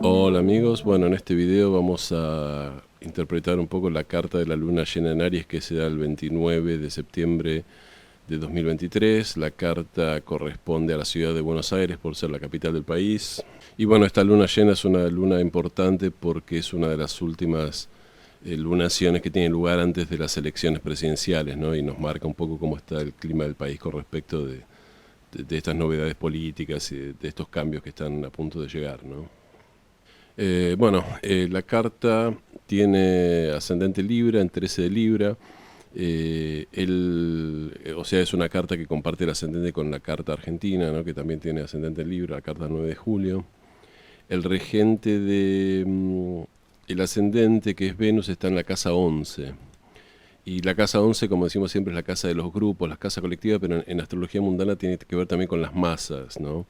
Hola amigos, bueno, en este video vamos a interpretar un poco la carta de la luna llena en Aries que se da el 29 de septiembre de 2023. La carta corresponde a la ciudad de Buenos Aires por ser la capital del país. Y bueno, esta luna llena es una luna importante porque es una de las últimas lunaciones que tienen lugar antes de las elecciones presidenciales, ¿no? Y nos marca un poco cómo está el clima del país con respecto de estas novedades políticas y de estos cambios que están a punto de llegar, ¿no? La carta tiene ascendente Libra en 13 de Libra. O sea, es una carta que comparte el ascendente con la carta argentina, ¿no? Que también tiene ascendente en Libra, la carta 9 de julio. El regente el ascendente, que es Venus, está en la casa 11. Y la casa 11, como decimos siempre, es la casa de los grupos, la casa colectiva, pero en astrología mundana tiene que ver también con las masas, ¿no?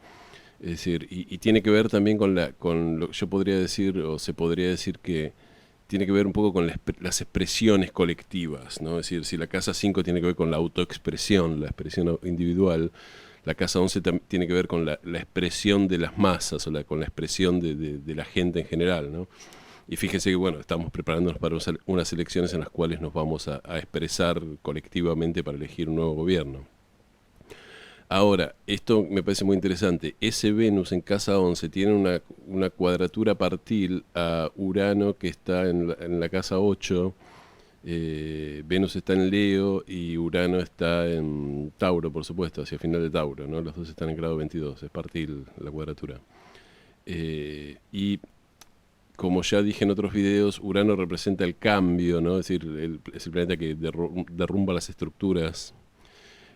Es decir, y tiene que ver también con lo que yo podría decir, o se podría decir que tiene que ver un poco con las expresiones colectivas, ¿no? Es decir, si la casa 5 tiene que ver con la autoexpresión, la expresión individual, la casa 11 tiene que ver con la expresión de las masas, o con la expresión de la gente en general, ¿no? Y fíjense que, bueno, estamos preparándonos para unas elecciones en las cuales nos vamos a expresar colectivamente para elegir un nuevo gobierno. Ahora, esto me parece muy interesante. Ese Venus en casa 11 tiene una cuadratura partil a Urano que está en la casa 8. Venus está en Leo y Urano está en Tauro, por supuesto, hacia el final de Tauro, ¿no? Los dos están en grado 22, es partil la cuadratura. Y como ya dije en otros videos, Urano representa el cambio, ¿no? Es decir, es el planeta que derrumba las estructuras.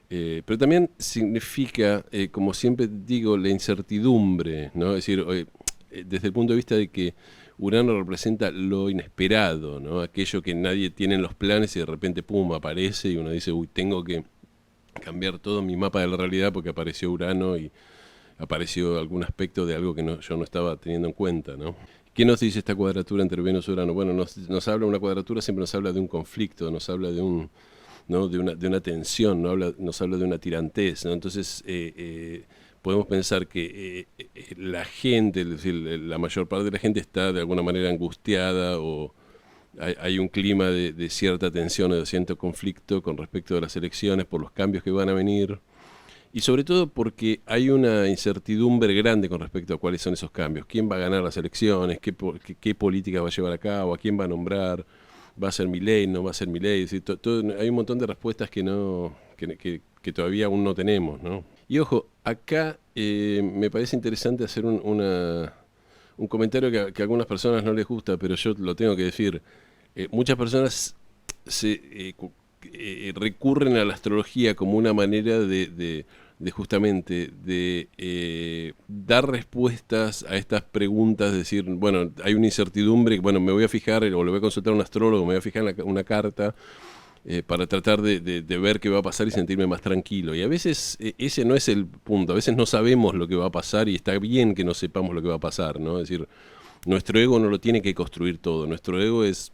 Pero también significa, como siempre digo, la incertidumbre, ¿no? Es decir, desde el punto de vista de que Urano representa lo inesperado, ¿no? Aquello que nadie tiene en los planes y de repente, pum, aparece y uno dice, uy, tengo que cambiar todo mi mapa de la realidad porque apareció Urano y apareció algún aspecto de algo que yo no estaba teniendo en cuenta, ¿no? ¿Qué nos dice esta cuadratura entre Venus y Urano? Bueno, nos habla una cuadratura, siempre nos habla de un conflicto, nos habla de ¿no? de una tensión, nos habla de una tirantez, ¿no? Entonces podemos pensar que la gente, es decir, la mayor parte de la gente está de alguna manera angustiada o hay un clima de cierta tensión o de cierto conflicto con respecto a las elecciones por los cambios que van a venir. Y sobre todo porque hay una incertidumbre grande con respecto a cuáles son esos cambios. ¿Quién va a ganar las elecciones? ¿Qué política va a llevar a cabo? ¿A quién va a nombrar? ¿Va a ser Milei? ¿No va a ser Milei? Es decir, hay un montón de respuestas que todavía aún no tenemos, ¿no? Y ojo, acá me parece interesante hacer un comentario que a algunas personas no les gusta, pero yo lo tengo que decir. Muchas personas recurren a la astrología como una manera de justamente dar respuestas a estas preguntas, decir, bueno, hay una incertidumbre, bueno, me voy a fijar o le voy a consultar a un astrólogo, me voy a fijar en una carta para tratar de ver qué va a pasar y sentirme más tranquilo. Y a veces ese no es el punto, a veces no sabemos lo que va a pasar y está bien que no sepamos lo que va a pasar, ¿no? Es decir, nuestro ego no lo tiene que construir todo, nuestro ego es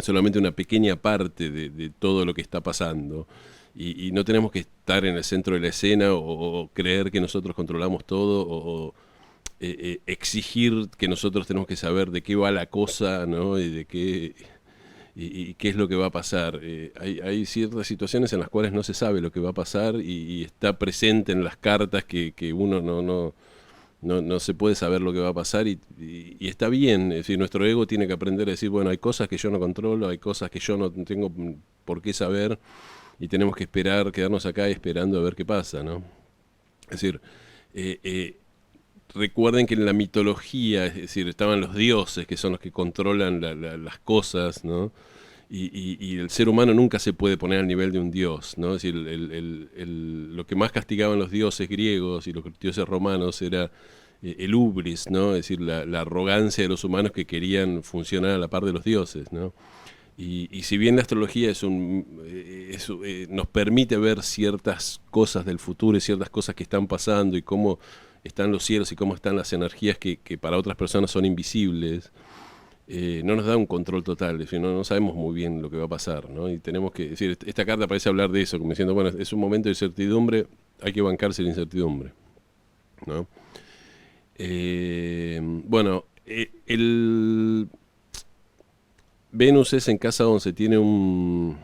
solamente una pequeña parte de todo lo que está pasando. Y no tenemos que estar en el centro de la escena o creer que nosotros controlamos todo o exigir que nosotros tenemos que saber de qué va la cosa, ¿no? Y qué es lo que va a pasar. Hay ciertas situaciones en las cuales no se sabe lo que va a pasar y está presente en las cartas que uno no se puede saber lo que va a pasar y está bien. Es decir, nuestro ego tiene que aprender a decir, bueno, hay cosas que yo no controlo, hay cosas que yo no tengo por qué saber y tenemos que esperar, quedarnos acá esperando a ver qué pasa, ¿no? Es decir, recuerden que en la mitología, es decir, estaban los dioses que son los que controlan las cosas, ¿no? Y el ser humano nunca se puede poner al nivel de un dios, ¿no? Es decir, lo que más castigaban los dioses griegos y los dioses romanos era el hubris, ¿no? Es decir, la arrogancia de los humanos que querían funcionar a la par de los dioses, ¿no? Y si bien la astrología nos permite ver ciertas cosas del futuro y ciertas cosas que están pasando y cómo están los cielos y cómo están las energías que para otras personas son invisibles, no nos da un control total, es decir, no sabemos muy bien lo que va a pasar, ¿no? Y tenemos que, es decir, esta carta parece hablar de eso, como diciendo, bueno, es un momento de incertidumbre, hay que bancarse la incertidumbre, ¿no? Bueno, el Venus es en casa 11, tiene un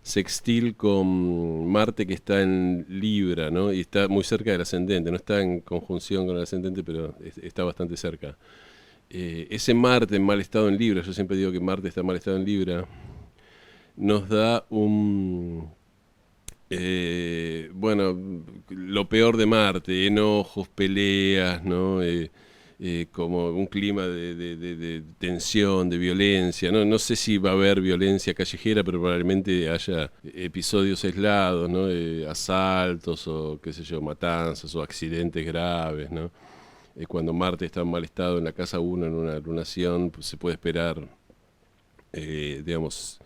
sextil con Marte que está en Libra, ¿no? Y está muy cerca del ascendente, no está en conjunción con el ascendente, pero está bastante cerca. Ese Marte en mal estado en Libra, yo siempre digo que Marte está en mal estado en Libra, nos da bueno, lo peor de Marte, enojos, peleas, ¿no? Como un clima de tensión, de violencia. No sé si va a haber violencia callejera, pero probablemente haya episodios aislados, ¿no? Asaltos o, qué sé yo, matanzas o accidentes graves, ¿no? Cuando Marte está en mal estado en la casa 1 en una lunación, pues se puede esperar, digamos,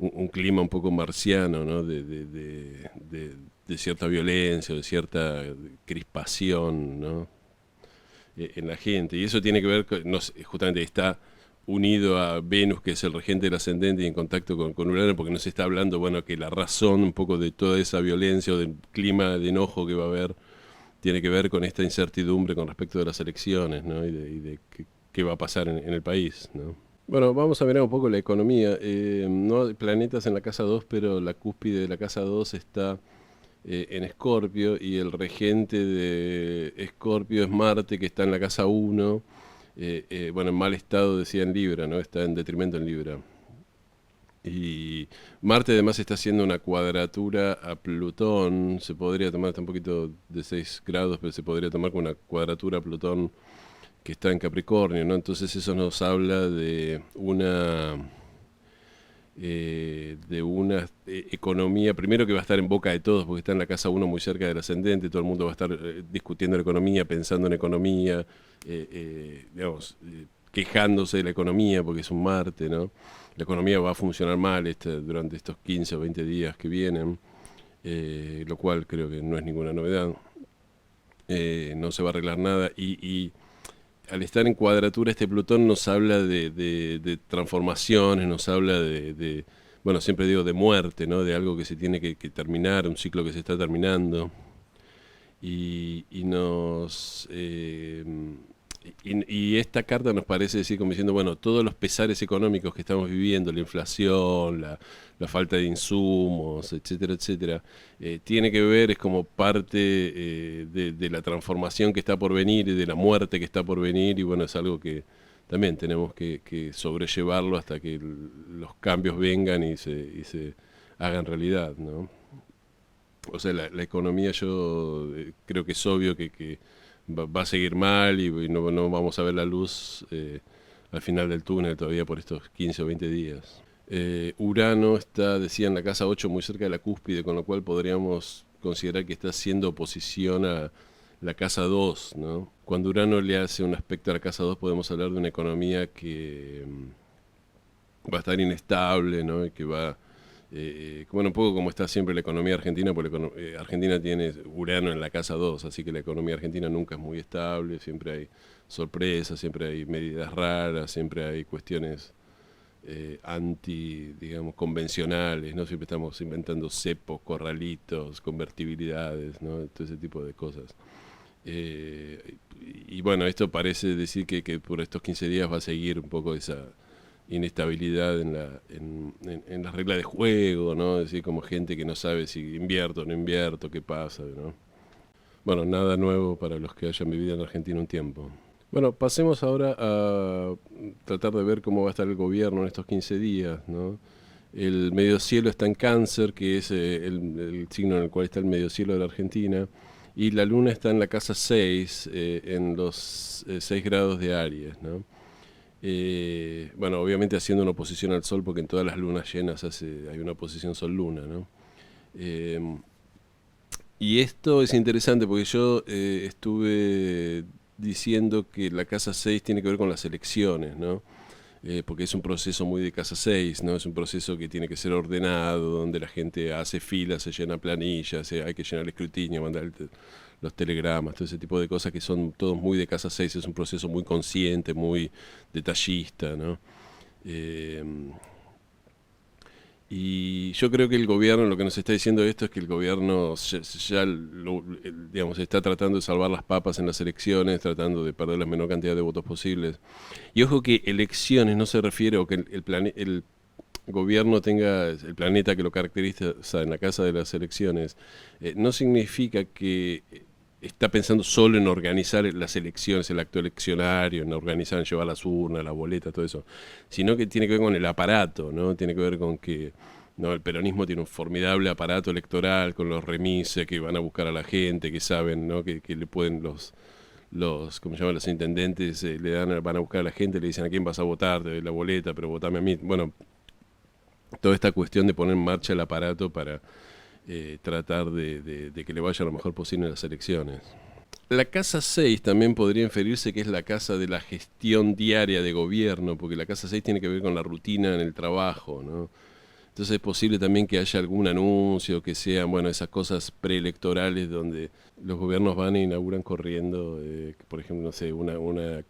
un clima un poco marciano, ¿no? De cierta violencia, de cierta crispación, ¿no? En la gente. Y eso tiene que ver, no justamente está unido a Venus, que es el regente del ascendente, y en contacto con Urano, porque nos está hablando, bueno, que la razón un poco de toda esa violencia o del clima de enojo que va a haber tiene que ver con esta incertidumbre con respecto de las elecciones, ¿no? Y de qué va a pasar en el país, ¿no? Bueno, vamos a mirar un poco la economía. No hay planetas en la casa 2, pero la cúspide de la casa 2 está en Escorpio y el regente de Escorpio es Marte, que está en la casa 1. Bueno, en mal estado decía en Libra, ¿no? Está en detrimento en Libra. Y Marte además está haciendo una cuadratura a Plutón, se podría tomar, está un poquito de 6 grados, pero se podría tomar con una cuadratura a Plutón que está en Capricornio, ¿no? Entonces eso nos habla de una economía, primero que va a estar en boca de todos, porque está en la casa 1 muy cerca del ascendente, todo el mundo va a estar discutiendo la economía, pensando en economía, digamos, quejándose de la economía, porque es un Marte, ¿no? La economía va a funcionar mal durante estos 15 o 20 días que vienen, lo cual creo que no es ninguna novedad. No se va a arreglar nada y al estar en cuadratura este Plutón nos habla de transformaciones, nos habla bueno, siempre digo de muerte, ¿no? De algo que se tiene que terminar, un ciclo que se está terminando. Y nos... y esta carta nos parece decir, como diciendo, bueno, todos los pesares económicos que estamos viviendo, la inflación, la falta de insumos, etcétera, etcétera, tiene que ver, es como parte de la transformación que está por venir y de la muerte que está por venir, y bueno, es algo que también tenemos que sobrellevarlo hasta que los cambios vengan y se hagan realidad, ¿no? O sea, la economía yo creo que es obvio que va a seguir mal y no vamos a ver la luz al final del túnel todavía por estos 15 o 20 días. Urano está, decía, en la casa 8 muy cerca de la cúspide, con lo cual podríamos considerar que está haciendo oposición a la casa 2, ¿no? Cuando Urano le hace un aspecto a la casa 2 podemos hablar de una economía que va a estar inestable, ¿no? Y que va bueno, un poco como está siempre la economía argentina, porque Argentina tiene Urano en la casa 2, así que la economía argentina nunca es muy estable, siempre hay sorpresas, siempre hay medidas raras, siempre hay cuestiones digamos, convencionales, ¿no? Siempre estamos inventando cepos, corralitos, convertibilidades, ¿no? Todo ese tipo de cosas. Y bueno, esto parece decir que por estos 15 días va a seguir un poco esa inestabilidad en las reglas de juego, ¿no? Es decir, como gente que no sabe si invierto o no invierto, qué pasa, ¿no? Bueno, nada nuevo para los que hayan vivido en Argentina un tiempo. Bueno, pasemos ahora a tratar de ver cómo va a estar el gobierno en estos 15 días, ¿no? El medio cielo está en Cáncer, que es el signo en el cual está el medio cielo de la Argentina, y la luna está en la casa 6, en los 6 grados de Aries, ¿no? Bueno, obviamente haciendo una oposición al Sol, porque en todas las lunas llenas hay una oposición Sol-Luna, ¿no? Y esto es interesante porque yo estuve diciendo que la casa 6 tiene que ver con las elecciones, ¿no? Porque es un proceso muy de casa 6, ¿no? Es un proceso que tiene que ser ordenado, donde la gente hace filas, se llena planillas, hay que llenar el escrutinio, mandar los telegramas, todo ese tipo de cosas que son todos muy de casa 6, es un proceso muy consciente, muy detallista, ¿no? Eh, y yo creo que el gobierno, lo que nos está diciendo esto es que el gobierno digamos, está tratando de salvar las papas en las elecciones, tratando de perder la menor cantidad de votos posibles. Y ojo que elecciones no se refiere a que el gobierno tenga el planeta que lo caracteriza en la casa de las elecciones, no significa que está pensando solo en organizar las elecciones, el acto eleccionario, en organizar, en llevar las urnas, las boletas, todo eso, sino que tiene que ver con el aparato, ¿no? Tiene que ver con que no, el peronismo tiene un formidable aparato electoral con los remises que van a buscar a la gente, que saben, ¿no? Que le pueden ¿cómo se llaman? Los intendentes van a buscar a la gente, le dicen a quién vas a votar, te doy la boleta, pero votame a mí. Bueno, toda esta cuestión de poner en marcha el aparato para tratar de que le vaya lo mejor posible en las elecciones. La casa 6 también podría inferirse que es la casa de la gestión diaria de gobierno, porque la casa 6 tiene que ver con la rutina en el trabajo, ¿no? Entonces es posible también que haya algún anuncio, que sean, bueno, esas cosas preelectorales donde los gobiernos van e inauguran corriendo, por ejemplo, no sé, una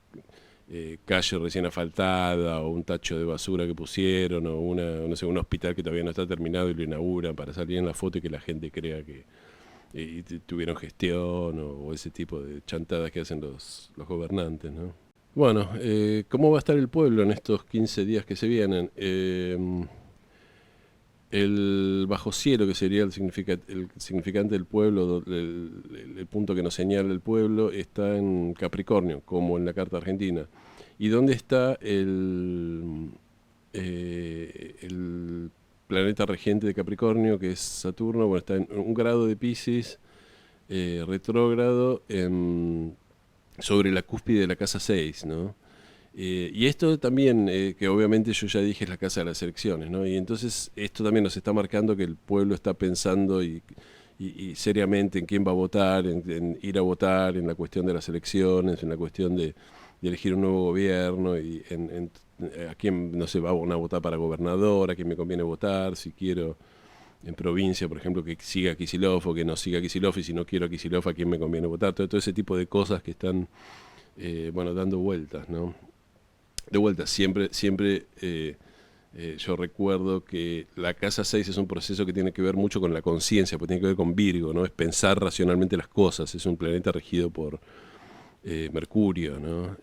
calle recién asfaltada o un tacho de basura que pusieron o no sé, un hospital que todavía no está terminado y lo inauguran para salir en la foto y que la gente crea que tuvieron gestión o ese tipo de chantadas que hacen los gobernantes, ¿no? Bueno, ¿cómo va a estar el pueblo en estos 15 días que se vienen? El bajo cielo, que sería el significante del pueblo, el punto que nos señala el pueblo, está en Capricornio, como en la carta argentina. ¿Y dónde está el planeta regente de Capricornio, que es Saturno? Bueno, está en un grado de Piscis retrógrado sobre la cúspide de la casa 6, ¿no? Y esto también, que obviamente yo ya dije, es la casa de las elecciones, ¿no? Y entonces esto también nos está marcando que el pueblo está pensando y seriamente en quién va a votar, en ir a votar, en la cuestión de las elecciones, en la cuestión de elegir un nuevo gobierno y a quién, no sé, va a votar para gobernador, a quién me conviene votar, si quiero en provincia, por ejemplo, que siga Kicillof o que no siga Kicillof, y si no quiero a Kicillof, a quién me conviene votar, todo ese tipo de cosas que están, bueno, dando vueltas, ¿no? De vuelta, siempre yo recuerdo que la casa 6 es un proceso que tiene que ver mucho con la conciencia, porque tiene que ver con Virgo, ¿no? Es pensar racionalmente las cosas, es un planeta regido por Mercurio, ¿no?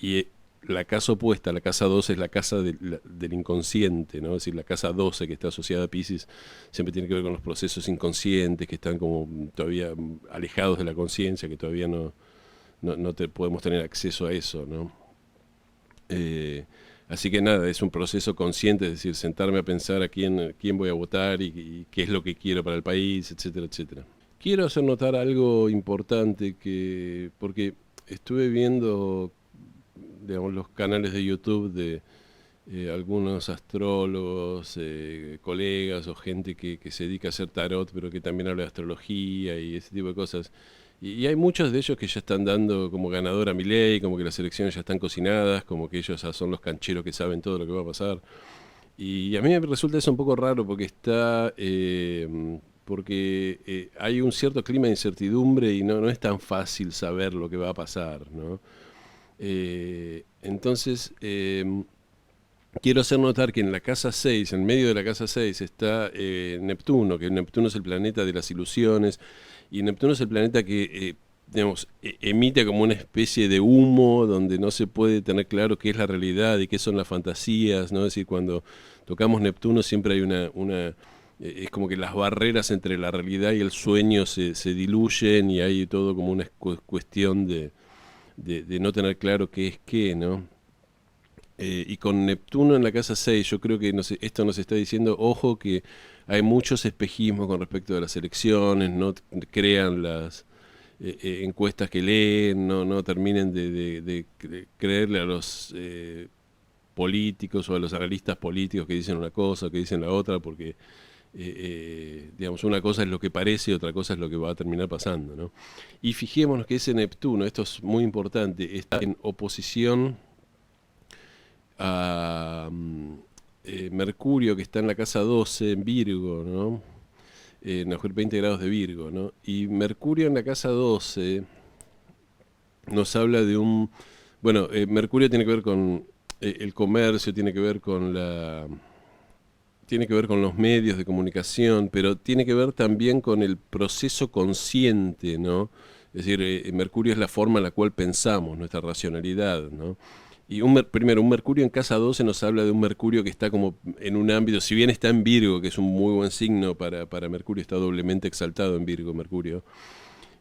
Y la casa opuesta, la casa 12, es la casa del inconsciente, ¿no? Es decir, la casa 12 que está asociada a Pisces siempre tiene que ver con los procesos inconscientes que están como todavía alejados de la conciencia, que todavía no podemos tener acceso a eso, ¿no? Así que nada, es un proceso consciente, es decir, sentarme a pensar a quién voy a votar y qué es lo que quiero para el país, etcétera, etcétera. Quiero hacer notar algo importante porque estuve viendo, digamos, los canales de YouTube de algunos astrólogos, colegas o gente que se dedica a hacer tarot, pero que también habla de astrología y ese tipo de cosas. Y hay muchos de ellos que ya están dando como ganador a Milei, como que las elecciones ya están cocinadas, como que ellos ya son los cancheros que saben todo lo que va a pasar. Y a mí me resulta eso un poco raro porque hay un cierto clima de incertidumbre y no es tan fácil saber lo que va a pasar, ¿no? Entonces, quiero hacer notar que en la casa 6, en medio de la casa 6, está Neptuno, que Neptuno es el planeta de las ilusiones, y Neptuno es el planeta que, digamos, emite como una especie de humo donde no se puede tener claro qué es la realidad y qué son las fantasías, ¿no? Es decir, cuando tocamos Neptuno siempre hay es como que las barreras entre la realidad y el sueño se diluyen y hay todo como una cuestión de no tener claro qué es qué, ¿no? Y con Neptuno en la casa 6 yo creo que esto nos está diciendo, ojo, que hay muchos espejismos con respecto a las elecciones, no crean las encuestas que leen, no terminen de creerle a los políticos o a los analistas políticos que dicen una cosa o que dicen la otra, porque digamos, una cosa es lo que parece y otra cosa es lo que va a terminar pasando, ¿no? Y fijémonos que ese Neptuno, esto es muy importante, está en oposición a Mercurio, que está en la casa 12 en Virgo, ¿no? en los 20 grados de Virgo, ¿no? Y Mercurio en la casa 12 nos habla de un... Bueno, Mercurio tiene que ver con el comercio, tiene que ver con tiene que ver con los medios de comunicación, pero tiene que ver también con el proceso consciente, ¿no? Es decir, Mercurio es la forma en la cual pensamos, nuestra racionalidad, ¿no? Y primero, un Mercurio en casa 12 nos habla de un Mercurio que está como en un ámbito, si bien está en Virgo, que es un muy buen signo para Mercurio, está doblemente exaltado en Virgo, Mercurio,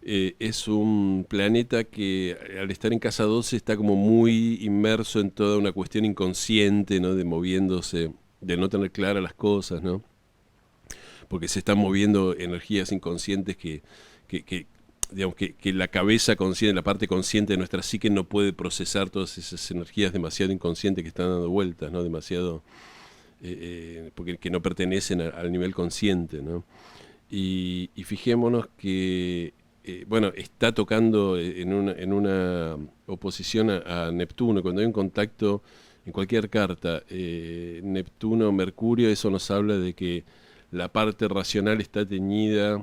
es un planeta que al estar en casa 12 está como muy inmerso en toda una cuestión inconsciente, ¿no? De moviéndose, de no tener claras las cosas, ¿no? Porque se están moviendo energías inconscientes que digamos, que la cabeza consciente, la parte consciente de nuestra psique no puede procesar todas esas energías demasiado inconscientes que están dando vueltas, ¿no? Demasiado, porque que no pertenecen al nivel consciente, ¿no? Y fijémonos que, bueno, está tocando en una oposición a Neptuno, cuando hay un contacto en cualquier carta, Neptuno, Mercurio, eso nos habla de que la parte racional está teñida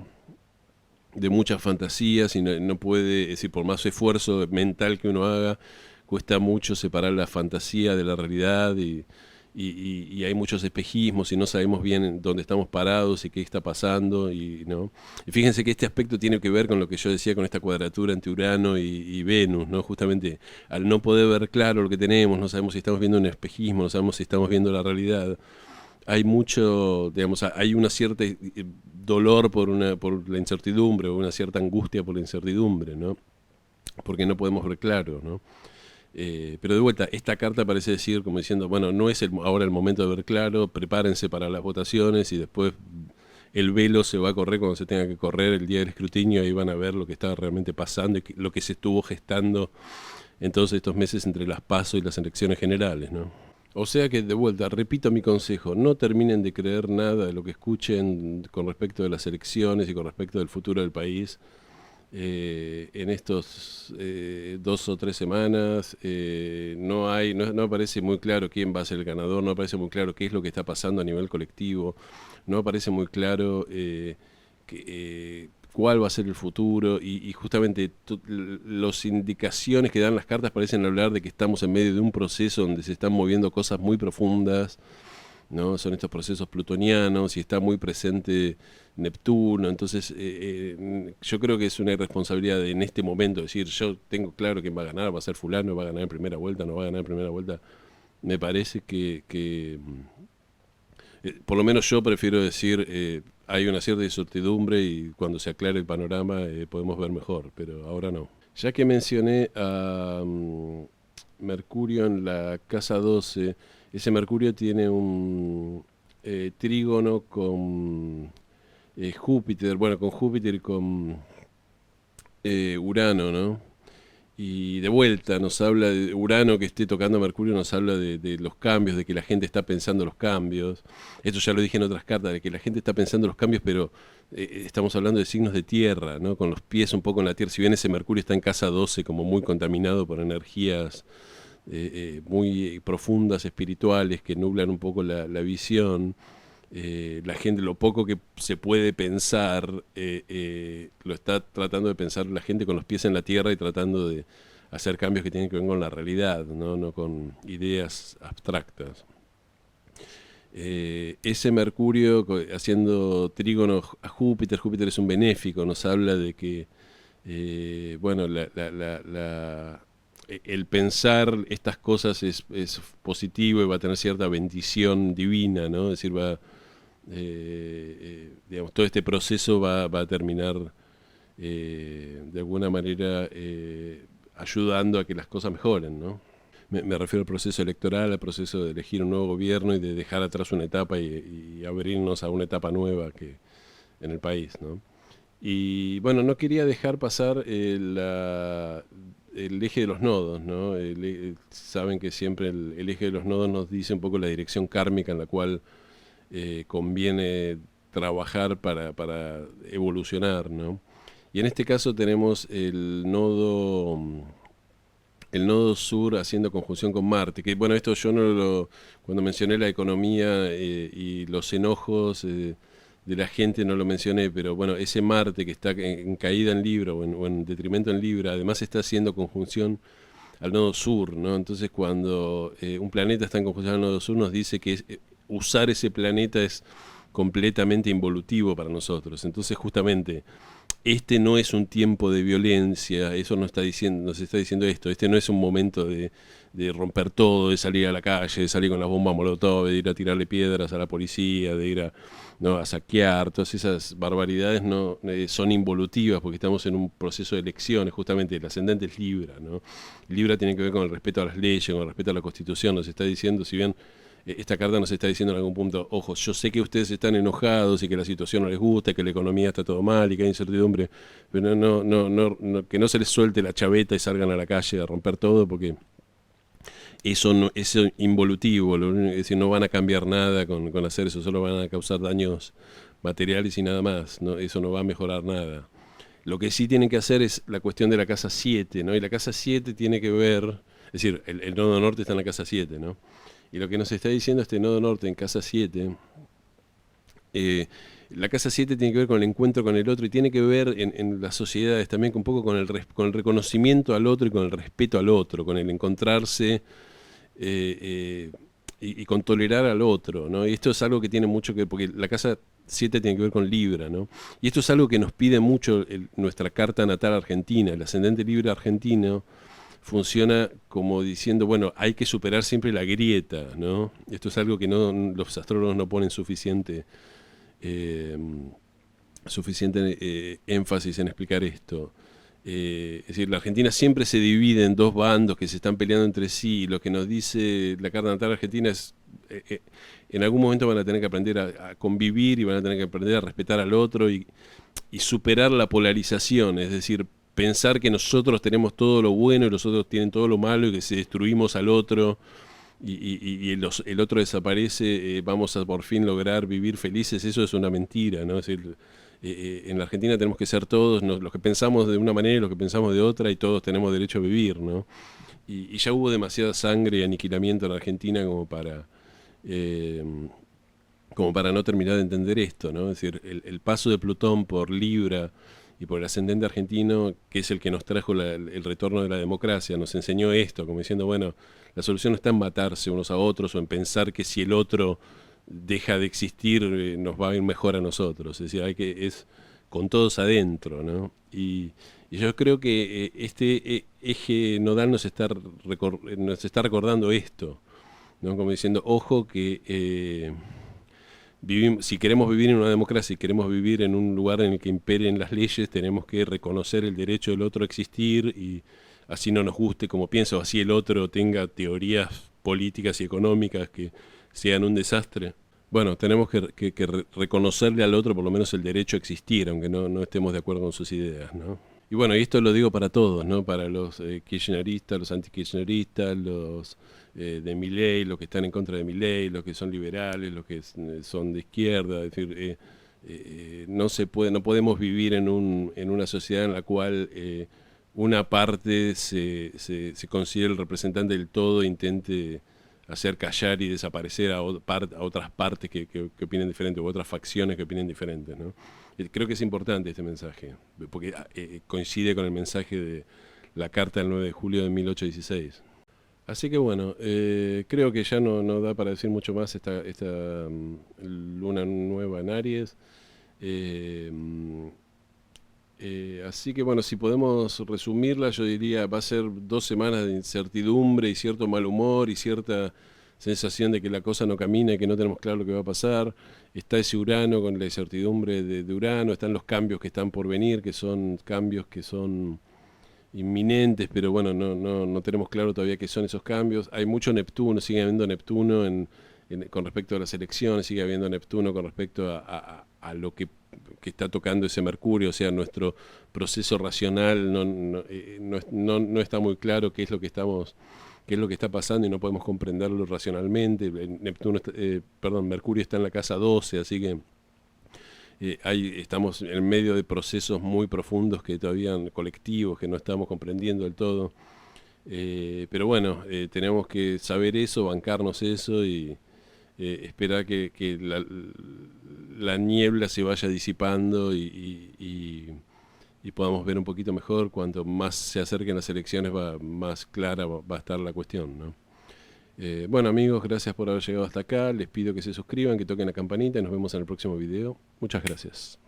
de muchas fantasías y no puede, es decir, por más esfuerzo mental que uno haga, cuesta mucho separar la fantasía de la realidad y hay muchos espejismos y no sabemos bien dónde estamos parados y qué está pasando. ¿No? Y fíjense que este aspecto tiene que ver con lo que yo decía con esta cuadratura entre Urano y Venus, ¿no? Justamente al no poder ver claro lo que tenemos, no sabemos si estamos viendo un espejismo, no sabemos si estamos viendo la realidad. Hay mucho, digamos, hay una cierta dolor por la incertidumbre, o una cierta angustia por la incertidumbre, ¿no? Porque no podemos ver claro, ¿no? Pero de vuelta, esta carta parece decir, como diciendo, bueno, no es ahora el momento de ver claro, prepárense para las votaciones y después el velo se va a correr cuando se tenga que correr el día del escrutinio, ahí van a ver lo que está realmente pasando y lo que se estuvo gestando en todos estos meses entre las PASO y las elecciones generales, ¿no? O sea que, de vuelta, repito mi consejo, no terminen de creer nada de lo que escuchen con respecto de las elecciones y con respecto del futuro del país. En estos 2 o 3 semanas no aparece muy claro quién va a ser el ganador, no aparece muy claro qué es lo que está pasando a nivel colectivo, no aparece muy claro cuál va a ser el futuro y justamente las indicaciones que dan las cartas parecen hablar de que estamos en medio de un proceso donde se están moviendo cosas muy profundas, ¿no? Son estos procesos plutonianos y está muy presente Neptuno, entonces yo creo que es una irresponsabilidad en este momento decir yo tengo claro quién va a ganar, va a ser fulano, va a ganar en primera vuelta, no va a ganar en primera vuelta. Me parece que por lo menos yo prefiero decir hay una cierta incertidumbre y cuando se aclare el panorama podemos ver mejor, pero ahora no. Ya que mencioné a Mercurio en la casa 12, ese Mercurio tiene un trígono con Júpiter, bueno, con Júpiter y con Urano, ¿no? Y de vuelta nos habla de Urano que esté tocando a Mercurio, nos habla de los cambios, de que la gente está pensando los cambios. Esto ya lo dije en otras cartas, de que la gente está pensando los cambios, pero estamos hablando de signos de tierra, ¿no? Con los pies un poco en la tierra. Si bien ese Mercurio está en casa 12 como muy contaminado por energías muy profundas, espirituales, que nublan un poco la visión, la gente, lo poco que se puede pensar, lo está tratando de pensar la gente con los pies en la tierra y tratando de hacer cambios que tienen que ver con la realidad, no con ideas abstractas. Ese Mercurio haciendo trígono a Júpiter, Júpiter es un benéfico, nos habla de que, bueno, el pensar estas cosas es positivo y va a tener cierta bendición divina, ¿no? Es decir, digamos, todo este proceso va a terminar de alguna manera ayudando a que las cosas mejoren, ¿no? Me refiero al proceso electoral, al proceso de elegir un nuevo gobierno y de dejar atrás una etapa y abrirnos a una etapa nueva en el país, ¿no? Y bueno, no quería dejar pasar el eje de los nodos, ¿no? Saben que siempre el eje de los nodos nos dice un poco la dirección kármica en la cual conviene trabajar para evolucionar, ¿no? Y en este caso tenemos el nodo sur haciendo conjunción con Marte, que bueno, esto yo no lo, cuando mencioné la economía y los enojos de la gente, no lo mencioné, pero bueno, ese Marte que está en caída en Libra o en detrimento en Libra, además está haciendo conjunción al nodo sur, ¿no? Entonces cuando un planeta está en conjunción al nodo sur nos dice que usar ese planeta es completamente involutivo para nosotros. Entonces justamente este no es un tiempo de violencia, eso nos está diciendo esto, este no es un momento de romper todo, de salir a la calle, de salir con las bombas molotov, de ir a tirarle piedras a la policía, de ir a, ¿no?, a saquear, todas esas barbaridades no son involutivas porque estamos en un proceso de elecciones, justamente el ascendente es Libra, ¿no? Libra tiene que ver con el respeto a las leyes, con el respeto a la Constitución, nos está diciendo, si bien esta carta nos está diciendo en algún punto, ojo, yo sé que ustedes están enojados y que la situación no les gusta, que la economía está todo mal y que hay incertidumbre, pero que no se les suelte la chaveta y salgan a la calle a romper todo porque eso no, es involutivo, es decir, no van a cambiar nada con hacer eso, solo van a causar daños materiales y nada más, ¿no? Eso no va a mejorar nada. Lo que sí tienen que hacer es la cuestión de la casa 7, ¿no? Y la casa 7 tiene que ver, es decir, el nodo norte está en la casa 7, ¿no? Y lo que nos está diciendo este nodo norte en casa 7, la casa 7 tiene que ver con el encuentro con el otro y tiene que ver en las sociedades también un poco con el reconocimiento al otro y con el respeto al otro, con el encontrarse y con tolerar al otro, ¿no? Y esto es algo que tiene mucho que ver, porque la casa 7 tiene que ver con Libra, ¿no? Y esto es algo que nos pide mucho nuestra carta natal argentina, el ascendente Libra argentino funciona como diciendo, bueno, hay que superar siempre la grieta, ¿no? Esto es algo que los astrólogos no ponen eh, suficiente énfasis en explicar esto. Es decir, la Argentina siempre se divide en dos bandos que se están peleando entre sí. Y lo que nos dice la carta natal argentina es, en algún momento van a tener que aprender a convivir y van a tener que aprender a respetar al otro y superar la polarización, es decir, pensar que nosotros tenemos todo lo bueno y los otros tienen todo lo malo y que si destruimos al otro y el otro desaparece, vamos a por fin lograr vivir felices, eso es una mentira, ¿no? Es decir, en la Argentina tenemos que ser todos, los que pensamos de una manera y los que pensamos de otra y todos tenemos derecho a vivir, ¿no? Y ya hubo demasiada sangre y aniquilamiento en la Argentina eh, como para no terminar de entender esto, ¿no? Es decir, el paso de Plutón por Libra y por el ascendente argentino, que es el que nos trajo el retorno de la democracia, nos enseñó esto, como diciendo, bueno, la solución no está en matarse unos a otros o en pensar que si el otro deja de existir nos va a ir mejor a nosotros. Es decir, es con todos adentro, ¿no? Y yo creo que este eje nodal nos está recordando esto, ¿no? Como diciendo, ojo que si queremos vivir en una democracia y queremos vivir en un lugar en el que imperen las leyes, tenemos que reconocer el derecho del otro a existir y así no nos guste como piensa o así el otro tenga teorías políticas y económicas que sean un desastre. Bueno, tenemos que reconocerle al otro por lo menos el derecho a existir, aunque no estemos de acuerdo con sus ideas, ¿no? Y bueno, y esto lo digo para todos, ¿no? Para los kirchneristas, los anti-kirchneristas, los de Milei, los que están en contra de Milei, los que son liberales, los que son de izquierda. Es decir, no podemos vivir en una sociedad en la cual una parte se considere el representante del todo e intente hacer callar y desaparecer a otras partes que opinen diferente, o otras facciones que opinen diferentes, ¿no? Creo que es importante este mensaje, porque coincide con el mensaje de la carta del 9 de julio de 1816. Así que bueno, creo que ya no da para decir mucho más esta luna nueva en Aries. Eh, Así que bueno, si podemos resumirla, yo diría va a ser 2 semanas de incertidumbre y cierto mal humor y cierta sensación de que la cosa no camina y que no tenemos claro lo que va a pasar. Está ese Urano con la incertidumbre de Urano, están los cambios que están por venir, que son cambios que son inminentes, pero bueno, no tenemos claro todavía qué son esos cambios. Hay mucho Neptuno, sigue habiendo Neptuno con respecto a las elecciones, sigue habiendo Neptuno con respecto a lo que está tocando ese Mercurio, o sea, nuestro proceso racional no está muy claro qué es lo que está pasando y no podemos comprenderlo racionalmente. Mercurio está en la casa 12, así que estamos en medio de procesos muy profundos que todavía colectivos que no estamos comprendiendo del todo. Pero bueno, tenemos que saber eso, bancarnos eso y esperar que la niebla se vaya disipando y podamos ver un poquito mejor. Cuanto más se acerquen las elecciones, más clara va a estar la cuestión, ¿no? Bueno, amigos, gracias por haber llegado hasta acá. Les pido que se suscriban, que toquen la campanita y nos vemos en el próximo video. Muchas gracias.